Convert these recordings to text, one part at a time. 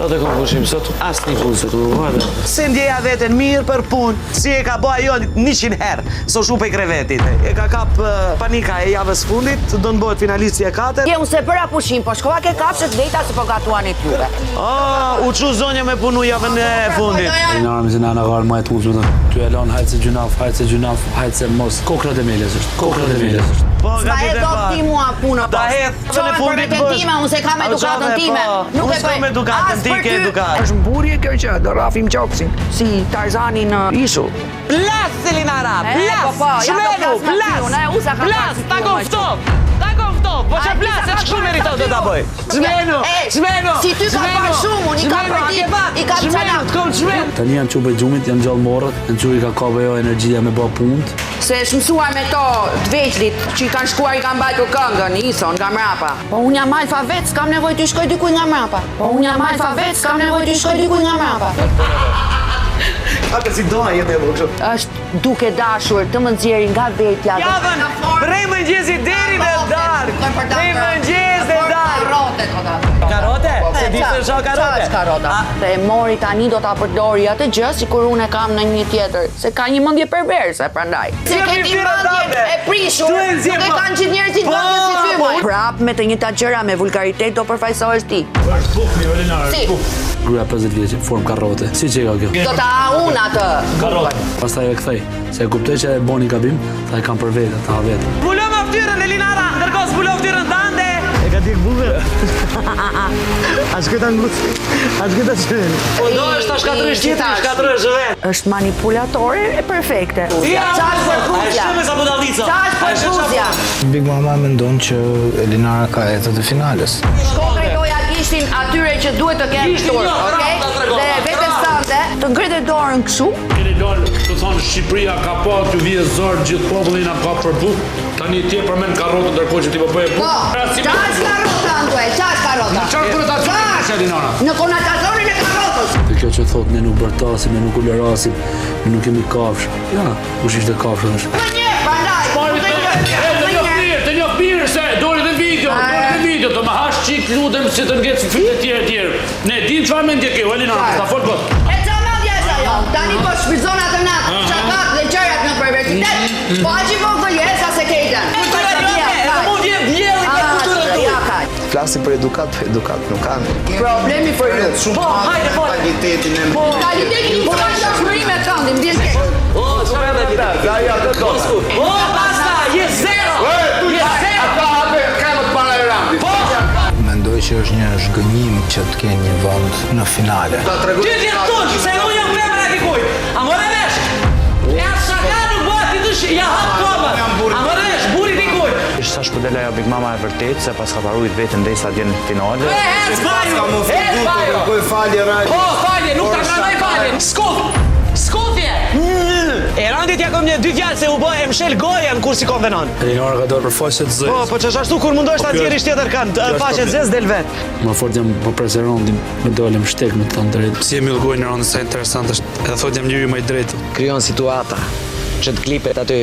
Sot e kom pushim, sot as një punë se të më Se ndjeja veten mirë për punë, si e ka bo ajo 100 herë, so shu pe krevetit. E ka kap panika e javës fundit, do në bëhet finalisti e 4. Je unë se bëra pushim, po shkova ke kapshet dhejta se po gatuanit juve. U qu zonja me punu javën e fundit. Elinara me zinana ka arë majtë mund të ty Elon, hajtë se gjunaf, hajtë se mos. Kokrat e meles është, kokrat e meles është. S'ma e do ti mua punë, Da hedh, që në fundit bësh. Unë se kam edukatën time. Nuk e kam edukatën, ti ke edukatë. Është mburje kjo që do rafim qopsin, si Tarzani në Ishu. Plas, Elinara, plas! Shmenu, plas! Ta konftov! Po që plas, e që këshu merito dhe ta bëj? Shmenu! Si ty ka parë shumë, unë i ka përdi, i ka qëna. Tani janë qubë e gjumit, janë gjallë morët, janë qubë i ka kabe jo energjia me ba punët. Se është mësuar me to të veçlit që i kanë shkuar i kanë bajtur këngën, ison nga mrapa. Po unë jam alfabet, s'kam nevoj të shkoj dikuj nga mrapa. Ate si doa jetë e më kështu. Është duke dashur të më nxjerri nga vetja. Javën, prej mëngjesi deri në darkë. Prej mëngjes dhe darkë. Karote? Se di se shoh karote? Karota. Dhe e mori tani do ta përdori atë gjë sikur unë e kam në një tjetër, se ka një mendje perverse prandaj. Se ke ti mendje e prishur, nuk e kanë gjithë njerëzit mendje si ty më. Prap me të njëjta gjëra me vulgaritet do përfaqësohesh ti. Si? Gruja 50 vjeqe, formë karote. Si që ka kjo? Do ta unë atë. Karote. Pastaj e kthej. Se e kuptoj që e boni gabim, ta e kam për vete, ta ha vete. Zbulo me ftyrën, Elinara! Ndërkohë zbulo ftyrën tande! E ka dik buve. A shkëta ngusë, a shkëta shkënë. Po do është ta shkatërësh tjetër, shkatërësh vetë. Është manipulatore e perfekte. Çfarë për kuzja? A sa budallica? Çfarë për kuzja? Big Mama mendon që Elinara ka etët e finales. Shkokre doja gishtin atyre që duhet të kenë turp, okej? Dhe vetes tante të ngritë dorën kështu. Keni dalë të thonë Shqipëria ka pa t'ju vije zorë gjithë popullin a ka për bukë. Tani ti e përmend karrotë ndërkohë që ti po bëje bukë. Çfarë karrota ndoj? Çfarë karrota? Çfarë konotacioni ka Elinara? Në konotacionin e karrotës. Dhe kjo që thotë ne nuk bërtasim, ne nuk ulërasim, ne nuk kemi kafsh. Ja, kush ishte kafshën është? Më një, prandaj. Të njoh mirë se dori dhe video, të më hash qik lutem si të ngec fytyrë të tjerë. Ne dim çfarë mendje ke Elinara, ta fol kot. E çfarë mendje është ajo? Tani po shfryzon atë natë, çakat dhe gjërat në perversitet. Po aq i vogël je sa se keitën. Mund je vjellë ke kulturën tuaj. Flasim për edukat, nuk kanë. Problemi për ju. Po, hajde, po. Kalitetin e Po, kalitetin po ka dashuri me këndin, vjen ke. O, çfarë me kita? O, basta, je zero. Je zero. Mendoj që është një zhgënjim që të kenë një vend në finale. Ty vjen tush, se unë jam femra e dikujt. A more vesh? Ja shaka nuk bëhet ti dush, ja hap komën. A more vesh, buri dikujt. Sa shpëdela jo Big Mama e vërtet, se pas ka paruit vetën derisa djenë në finale. Fajo! Po, falje, nuk ta kranoj falje. Skufje! E randit ja kom një 2 fjalë se u bë e mshel goja në kur si konvenon. Elinara ka dorë për faqet zezë. Po që ashtu kur mundosh ta nxjerrish tjetër kënd, faqet zezë del vet. Më fort jam po prezeron me dolem shtek me të thënë drejt. Si e mbyll gojën e rëndës sa interesant është. Edhe thotë jam njëri më i drejtë. Krijon situata që të klipet aty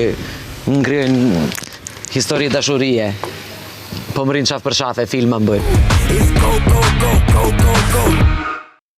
ngrijnë histori dashurie. Po mrin qaf për shafe, filma më bëjnë.